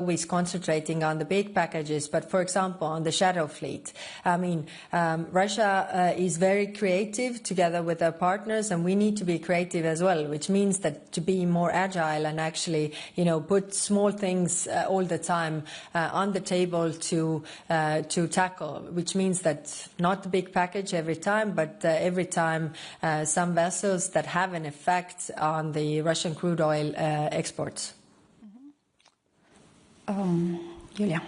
always concentrating on the big packages, but for example, on the shadow fleet. I mean, Russia is very creative together with our partners, and we need to be creative as well, which means that to be more agile and actually, put small things all the time on the table to tackle, which means that not the big package every time, but every time some vessels that have an effect on the Russian crude oil exports. Julia.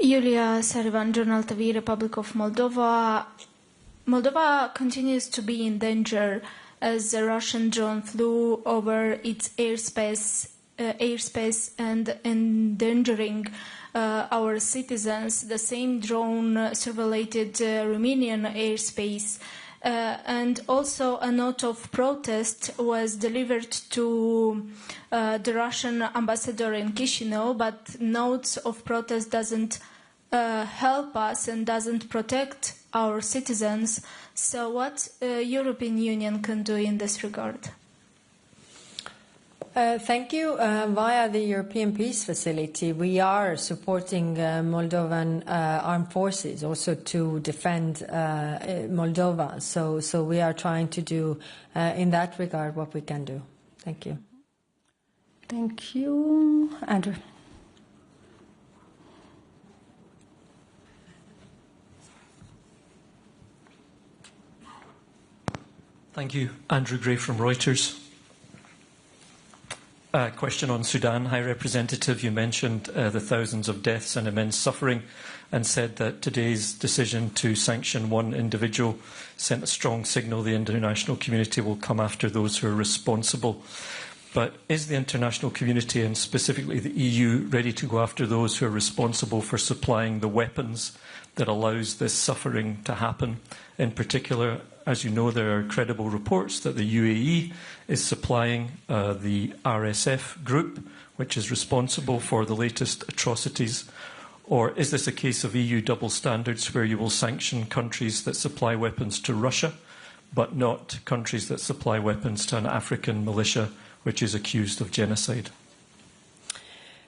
Julia Sullivan, Journal TV, Republic of Moldova. Moldova continues to be in danger as a Russian drone flew over its airspace and endangering our citizens. The same drone surveilled Romanian airspace. And also a note of protest was delivered to the Russian ambassador in Chisinau, but notes of protest doesn't help us and doesn't protect our citizens. So what European Union can do in this regard? Thank you. Via the European Peace Facility, we are supporting Moldovan armed forces also to defend Moldova. So we are trying to do, in that regard, what we can do. Thank you. Thank you. Andrew. Thank you. Andrew Gray from Reuters. Question on Sudan. High Representative, you mentioned the thousands of deaths and immense suffering and said that today's decision to sanction one individual sent a strong signal the international community will come after those who are responsible. But is the international community, and specifically the EU, ready to go after those who are responsible for supplying the weapons that allows this suffering to happen? In particular, as you know, there are credible reports that the UAE is supplying the RSF group, which is responsible for the latest atrocities. Or is this a case of EU double standards where you will sanction countries that supply weapons to Russia, but not countries that supply weapons to an African militia which is accused of genocide?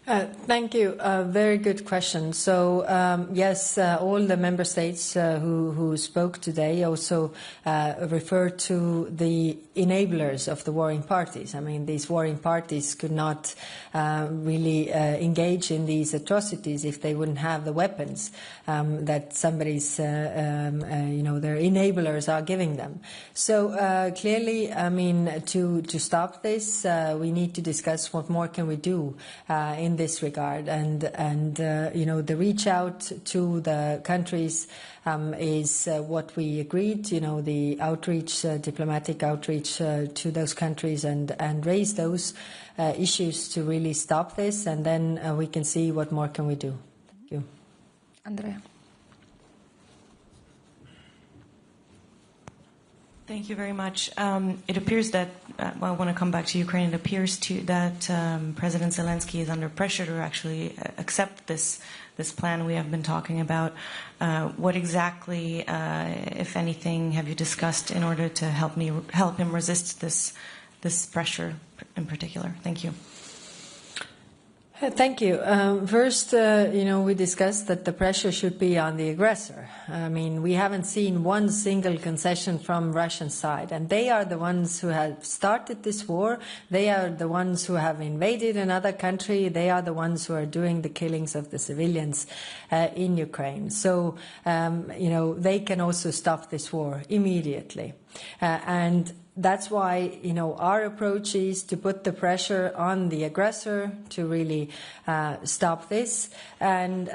Thank you. Very good question. So, yes, all the member states who spoke today also refer to the enablers of the warring parties. I mean, these warring parties could not really engage in these atrocities if they wouldn't have the weapons that somebody's, their enablers are giving them. So, clearly, I mean, to stop this, we need to discuss what more can we do in this regard, and the reach out to the countries is what we agreed. The outreach, diplomatic outreach to those countries, and raise those issues to really stop this, and then we can see what more can we do. Thank you, Andrea. Thank you very much. It appears that, I want to come back to Ukraine, it appears that President Zelenskiy is under pressure to actually accept this plan we have been talking about. What exactly, if anything, have you discussed in order to help him resist this pressure in particular? Thank you. Thank you. First, we discussed that the pressure should be on the aggressor. I mean, we haven't seen one single concession from Russian side, and they are the ones who have started this war. They are the ones who have invaded another country. They are the ones who are doing the killings of the civilians in Ukraine. So, they can also stop this war immediately. And that's why, our approach is to put the pressure on the aggressor to really stop this. And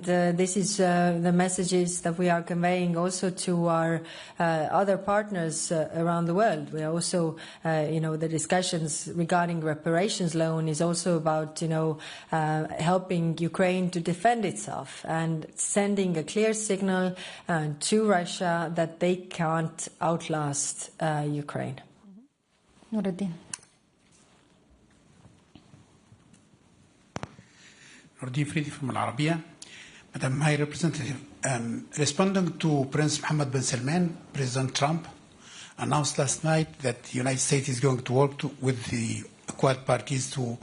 this is the messages that we are conveying also to our other partners around the world. We are also, the discussions regarding reparations loan is also about, helping Ukraine to defend itself and sending a clear signal to Russia that they can't outlast Ukraine. Nuruddin. Nuruddin Fridi from Al Arabiya. Madam High Representative, responding to Prince Mohammed bin Salman, President Trump announced last night that the United States is going to work with the Quad parties to